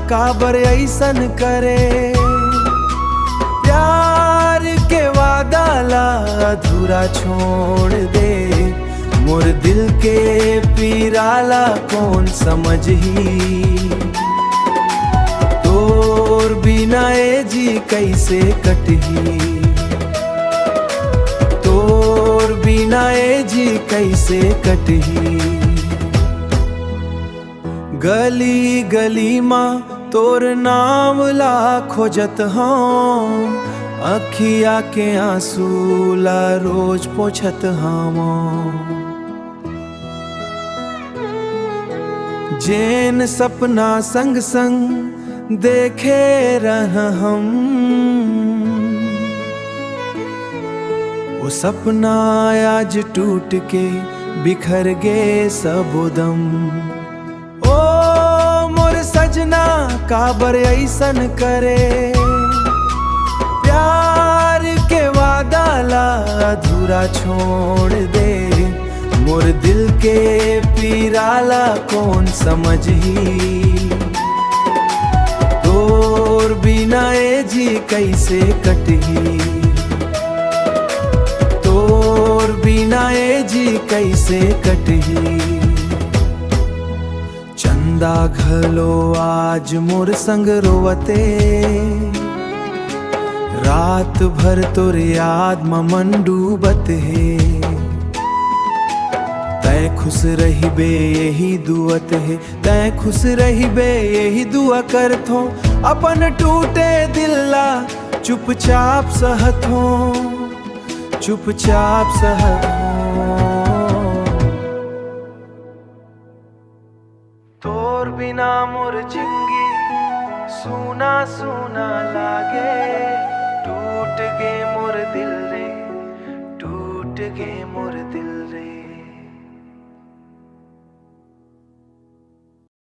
काबर ऐसन करे। प्यार के वादा ला अधूरा छोड़ दे, मोर दिल के पीराला कौन समझही। तोर बिना ए जी कैसे कटही, तोर बिना ए जी कैसे कटही। गली गली माँ तोर नाम ला खोजत हूँ, अखिया के आंसू ला रोज पोछत हम। जेन सपना संग संग देखे रह हम, वो सपना आज टूट के बिखर गे सबोदम। ओ मोर सजना काबर ऐसन करे, प्यार के वादा ला अधूरा छोड़ दे, मोर दिल के पीराला कौन समझही। तोर बिना ए जी कैसे कटही, तोर बिना ए जी कैसे कटही। चंदा घलो आज मोर संग रोवते, रात भर तोर याद में मन डूबत है। तै खुश रही बे यही दुआत है, तै खुश रही बे यही दुआ करथो। अपन टूटे दिल ला चुपचाप सहथो, चुपचाप सहथो। तोर बिना मोर जिंदगी सूना सूना लागे, टूट गे मोर दिल रे, टूट गे मोर